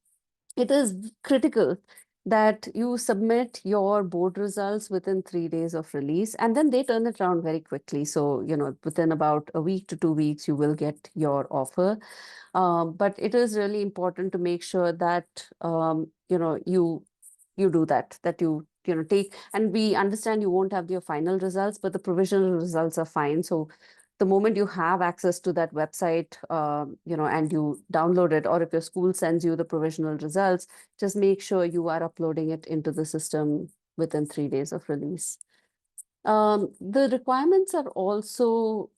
it is critical that you submit your board results within 3 days of release, and then they turn it around very quickly. So, within about a week to 2 weeks, you will get your offer. But it is really important to make sure that, you do that, you know, take, and we understand you won't have your final results, but the provisional results are fine. So the moment you have access to that website, you know, and you download it, or if your school sends you the provisional results, just make sure you are uploading it into the system within 3 days of release. The requirements are also,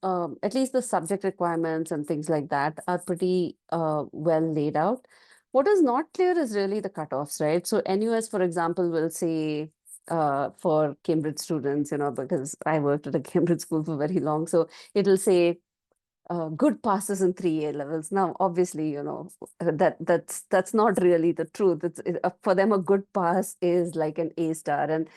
at least the subject requirements and things like that are pretty well laid out. What is not clear is really the cutoffs, right? So NUS, for example, will say for Cambridge students, you know, because I worked at a Cambridge school for very long, so it'll say good passes in 3 A levels. Now, obviously, you know, that's not really the truth. For them, a good pass is like an A star, and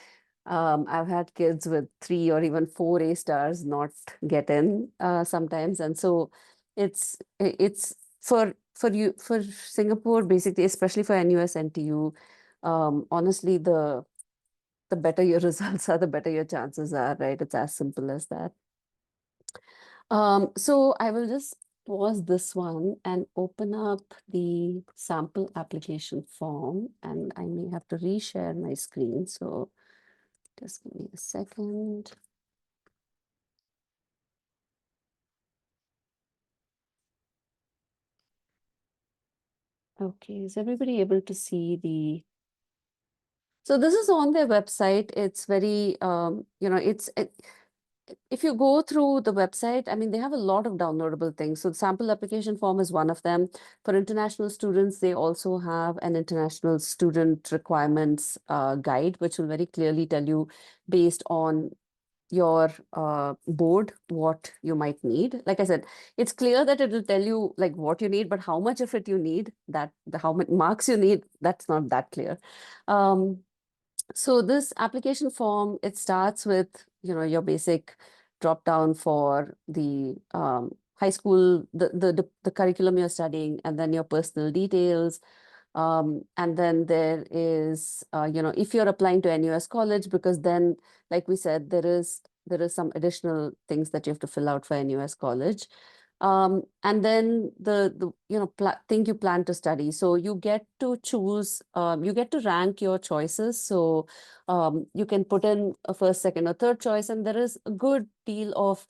I've had kids with 3 or even 4 A stars not get in sometimes, and so it's for Singapore, basically, especially for NUS NTU. Honestly, the better your results are, the better your chances are, right? It's as simple as that. So I will just pause this one and open up the sample application form, and I may have to reshare my screen. So just give me a second. Okay, is everybody able to see the? So this is on their website. It's very, you know, if you go through the website, I mean, they have a lot of downloadable things. So the sample application form is one of them. For international students, they also have an international student requirements guide, which will very clearly tell you based on your board what you might need. Like I said, it's clear that it will tell you like what you need, but how much of it you need, how many marks you need, that's not that clear. So this application form, it starts with, you know, your basic drop down for the high school, the curriculum you're studying, and then your personal details. And then there is, you know, if you're applying to NUS college, because then, like we said, there is some additional things that you have to fill out for NUS college. And then the you know thing you plan to study. So you get to choose, you get to rank your choices. So you can put in a first, second, or third choice, and there is a good deal of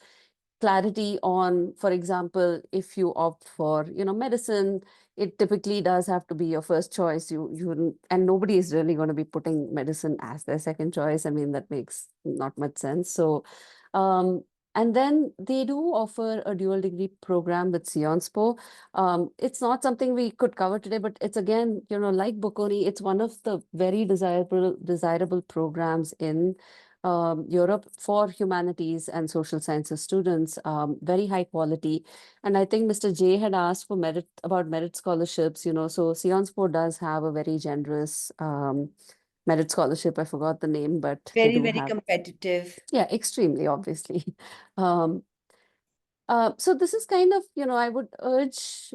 clarity on, for example, if you opt for, you know, medicine, it typically does have to be your first choice. And nobody is really going to be putting medicine as their second choice. I mean, that makes not much sense. So, um, and then they do offer a dual degree program with Sionspo. It's not something we could cover today, but it's again, you know, like Bocconi, it's one of the very desirable programs in Europe for humanities and social sciences students, very high quality. And I think Mr. J had asked for merit scholarships, you know, so Sionspo does have a very generous merit scholarship. I forgot the name, but they Very, do very have, competitive. yeah, extremely, obviously. Um, so this is kind of, you know, I would urge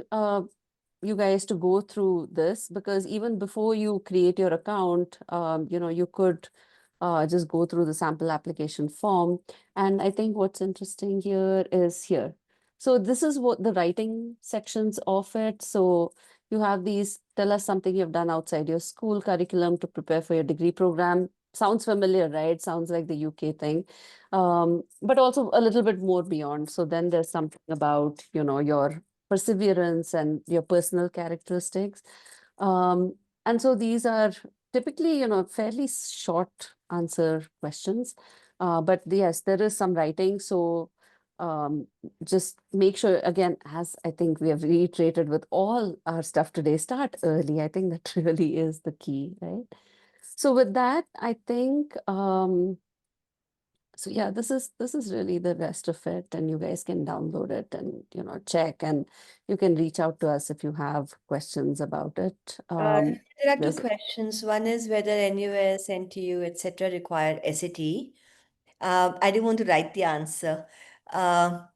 you guys to go through this, because even before you create your account, you know, you could just go through the sample application form. And I think what's interesting here is here. So this is what the writing sections of it. So you have these, tell us something you've done outside your school curriculum to prepare for your degree program. Sounds familiar, right? Sounds like the UK thing, but also a little bit more beyond. So then there's something about, you know, your perseverance and your personal characteristics. Um, and so these are typically, you know, fairly short answer questions. But yes, there is some writing. So just make sure, again, as I think we have reiterated with all our stuff today, start early. I think that really is the key, right? So with that, I think so yeah, this is really the rest of it, and you guys can download it and, you know, check, and you can reach out to us if you have questions about it. There are two There's questions. One is whether NUS, NTU, etc. require SAT. I didn't want to write the answer. The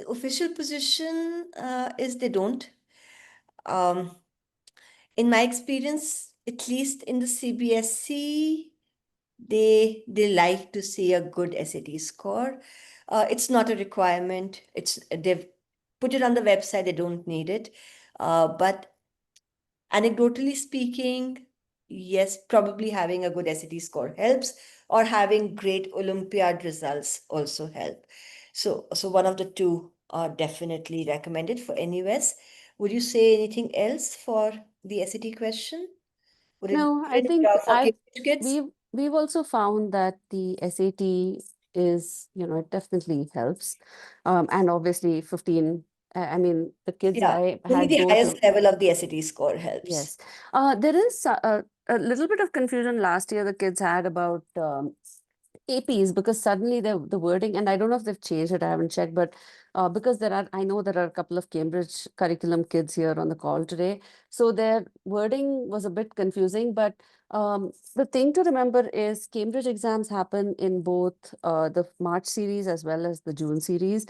official position is they don't. Um, in my experience, at least in the CBSC, they like to see a good SAT score. It's not a requirement. They've put it on the website. They don't need it. But anecdotally speaking, yes, probably having a good SAT score helps, or having great Olympiad results also help. So one of the two are definitely recommended for NUS. Would you say anything else for the SAT question? Would it No, be I different think for Cambridge kids? we've also found that the SAT is, it definitely helps. And obviously 15, I mean, the kids Yeah, I only had the go highest to, level of the SAT score helps. yes. There is a little bit of confusion last year the kids had about APs, because suddenly the wording, and I don't know if they've changed it, I haven't checked, but because I know there are a couple of Cambridge curriculum kids here on the call today. So their wording was a bit confusing, but the thing to remember is Cambridge exams happen in both the March series as well as the June series.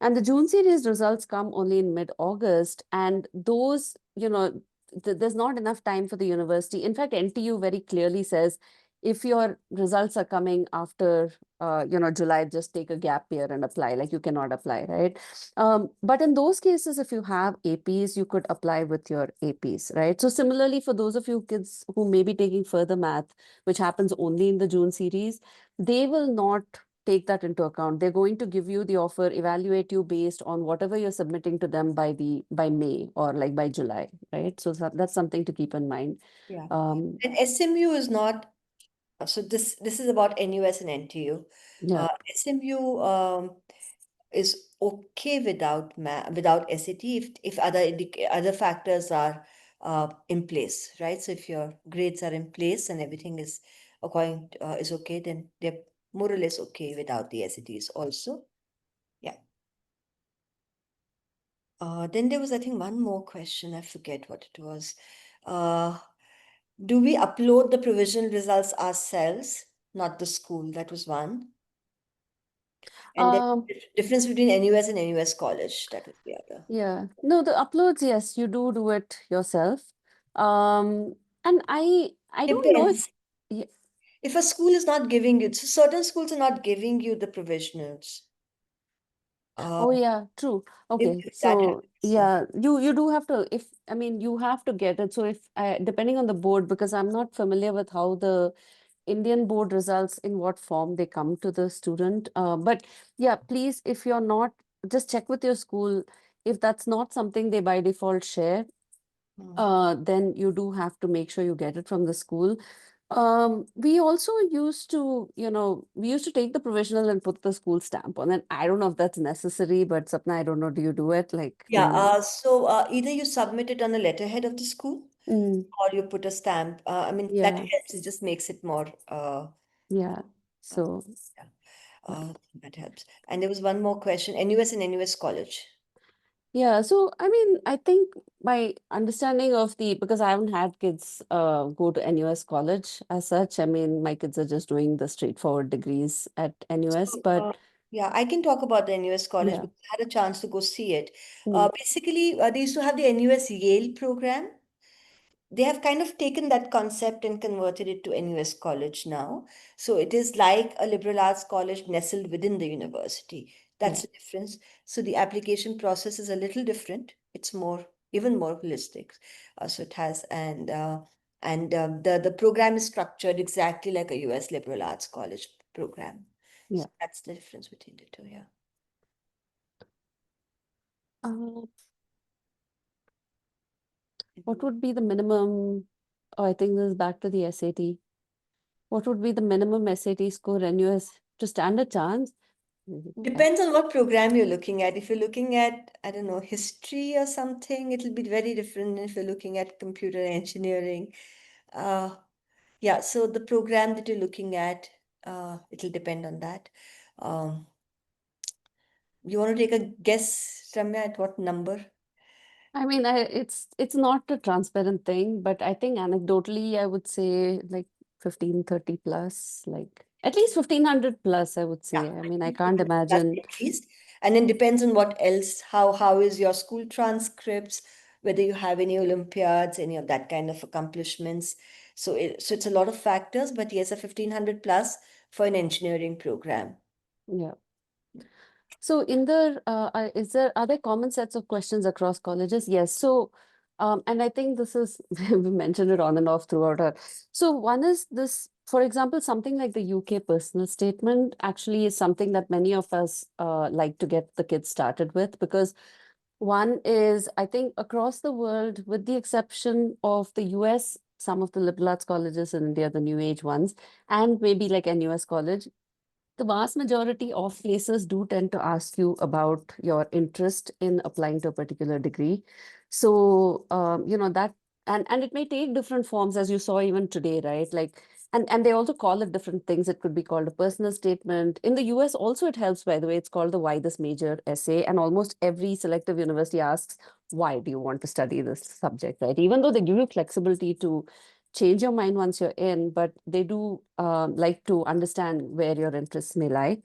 And the June series results come only in mid-August, and those, there's not enough time for the university. In fact, NTU very clearly says if your results are coming after July, just take a gap year and apply. Like, you cannot apply, right? But in those cases, if you have APs, you could apply with your APs, right? So similarly, for those of you kids who may be taking further math, which happens only in the June series, they will not take that into account. They're going to give you the offer, evaluate you based on whatever you're submitting to them by May or like by July, right? So that's something to keep in mind. Yeah. um And SMU is not, so this is about NUS and NTU. yeah. SMU is okay without SAT if other factors are in place, right? So if your grades are in place and everything is is okay, then they're more or less okay without the SATs also. Yeah. Then there was, I think, one more question. I forget what it was. Uh, do we upload the provisional results ourselves, not the school? That was one. And then um difference between NUS and NUS college. That was the other. Yeah, no, the uploads, yes, you do it yourself. Um, and I don't know if, Depends. y- If a school is not giving you, so certain schools are not giving you the provisionals. Uh, oh yeah, true. Okay, if that so happens, yeah. yeah, you do have to, if I mean you have to get it. So if depending on the board, because I'm not familiar with how the Indian board results in what form they come to the student. But yeah, please, if you're not, just check with your school. If that's not something they by default share, Mm. then you do have to make sure you get it from the school. We also used to, we used to take the provisional and put the school stamp on it. I don't know if that's necessary, but Sapna, I don't know, do you do it like Yeah, when you? either you submit it on a letterhead of the school Mm, or you put a stamp. I mean, that yeah, helps. It just makes it more, yeah. uh, So, yeah, yeah. that helps. And there was one more question, NUS and NUS college. Yeah, so I mean, I think my understanding of because I haven't had kids go to NUS college as such. I mean, my kids are just doing the straightforward degrees at NUS, So, but yeah, I can talk about the NUS college yeah. because I had a chance to go see it. Mm, Basically, they used to have the NUS Yale program. They have kind of taken that concept and converted it to NUS college now. So it is like a liberal arts college nestled within the university. yeah, That's the difference. So the application process is a little different. It's more, even more holistic. So it has, and the program is structured exactly like a US liberal arts college program. yeah. So that's the difference between the two, yeah. Uh, what would be the minimum? Oh, I think this is back to the SAT. What would be the minimum SAT score NUS to stand a chance? Mhm. Depends on what program you're looking at. If you're looking at, I don't know, history or something, it'll be very different than if you're looking at computer engineering. Uh, yeah, so the program that you're looking at, it'll depend on that. Um, you want to take a guess, Ramya, at what number? I mean, it's not a transparent thing, but I think anecdotally, I would say like 1530 plus, like at least 1500 plus, I would Yeah, say. I mean, I can't 1500 plus imagine. at least. And then depends on what else, how is your school transcripts, whether you have any Olympiads, any of that kind of accomplishments. So it's a lot of factors, but yes, a 1500 plus for an engineering program. Yeah. So are there common sets of questions across colleges? Yes. So And I think this is, we mentioned it on and off throughout our. So one is this, for example, something like the UK personal statement actually is something that many of us like to get the kids started with, because one is, I think across the world, with the exception of the US, some of the liberal arts colleges in India, the new age ones, and maybe like NUS college, the vast majority of places do tend to ask you about your interest in applying to a particular degree. So, that, and it may take different forms, as you saw even today, right? Like, and they also call it different things. It could be called a personal statement. In the US also, it helps, by the way, it's called the Why This Major essay. And almost every selective university asks, why do you want to study this subject, right? Even though they give you flexibility to change your mind once you're in, but they do like to understand where your interests may lie.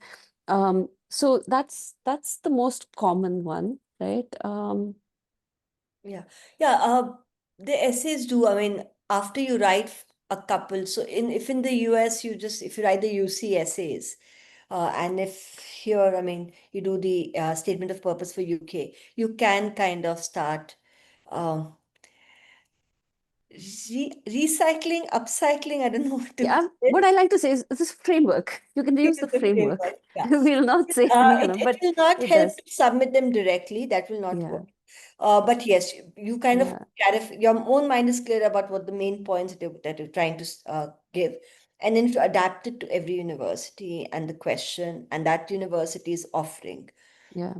So that's the most common one, right? Yeah, yeah. The essays do. I mean, after you write a couple, so if in the US you just if you write the UC essays, and if here, I mean, you do the statement of purpose for UK, you can kind of start um, recycling, upcycling. I don't know what to Yeah, say. what I like to say is this framework. You can use Use the the framework. framework. Yeah. We'll not say, It but will not it help does. to submit them directly. That will not Yeah, work. But yes, you kind of yeah. your own mind is clear about what the main points that you're trying to give, and then to adapt it to every university and the question and that university is offering. Yeah.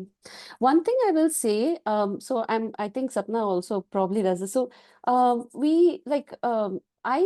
One thing I will say, so I think Sapna also probably does this. So, I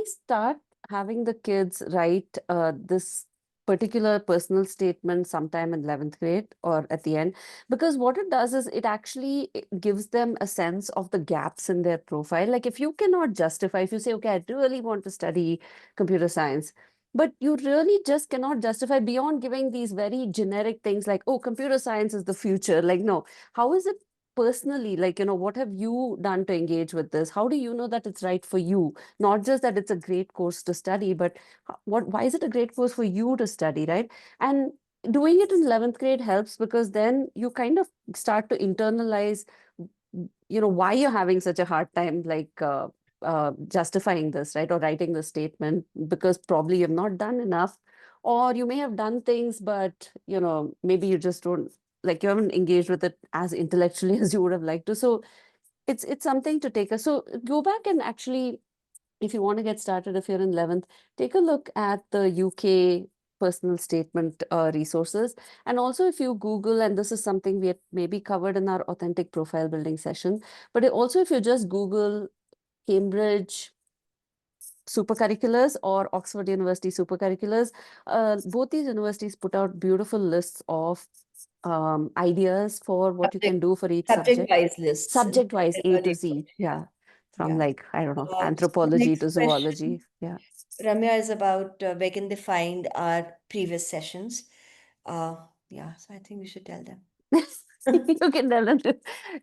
start having the kids write this particular personal statement sometime in 11th grade or at the end, because what it does is it actually gives them a sense of the gaps in their profile. Like if you cannot justify, if you say, okay, I really want to study computer science, but you really just cannot justify beyond giving these very generic things like, oh, computer science is the future. Like, no, how is it personally? Like, what have you done to engage with this? How do you know that it's right for you? Not just that it's a great course to study, but why is it a great course for you to study, right? And doing it in 11th grade helps because then you kind of start to internalize why you're having such a hard time, like justifying this, right? Or writing the statement because probably you've not done enough, or you may have done things, but, maybe you just don't, like you haven't engaged with it as intellectually as you would have liked to. So it's something to take us. So go back and actually, if you want to get started, if you're in 11th, take a look at the UK personal statement resources. And also if you Google, and this is something we had maybe covered in our authentic profile building session, but also if you just Google Cambridge supercurriculars or Oxford University supercurriculars, both these universities put out beautiful lists of ideas for what you Subject can do for each subject subject, wise lists and subject wise, A to early Z. yeah. Yeah. From Yeah. like, I don't know, So the anthropology next to question, zoology. Yeah. Ramya, is about where can they find our previous sessions? Uh, yeah, so I think we should tell them. You can tell them to.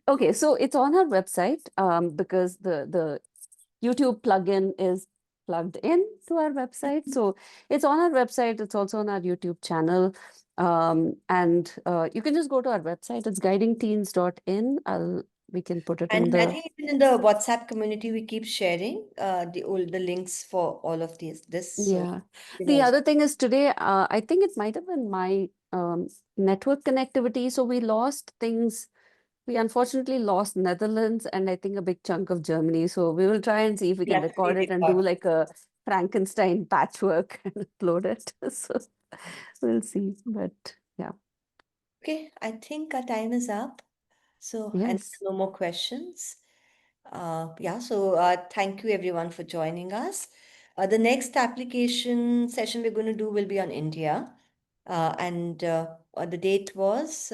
Okay, so it's on our website because the YouTube plugin is plugged in to our website. So it's on our website. It's also on our YouTube channel. And you can just go to our website. It's guidingteens.in. We can put it in And I the, think even in the WhatsApp community, we keep sharing the links for all of this. So yeah. you The know, other thing is today, I think it might have been my network connectivity. So we lost things. We unfortunately lost Netherlands and I think a big chunk of Germany. So we will try and see if we we'll can have to record it and do re-record. like a Frankenstein patchwork and upload it. So we'll see. But yeah, Okay, I think our time is up. So, and yes. no more questions. Yeah, so thank you everyone for joining us. The next application session we're going to do will be on India. And the date was,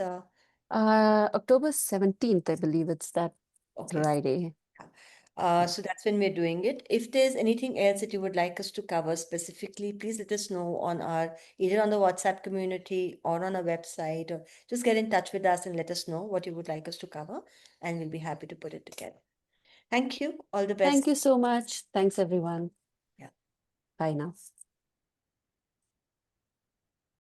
October 17th, I believe it's that okay, Friday. so that's when we're doing it. If there's anything else that you would like us to cover specifically, please let us know on either on the WhatsApp community or on our website, or just get in touch with us and let us know what you would like us to cover, and we'll be happy to put it together. Thank you. All the Thank best. you so much. Thanks, everyone. Yeah. Bye now.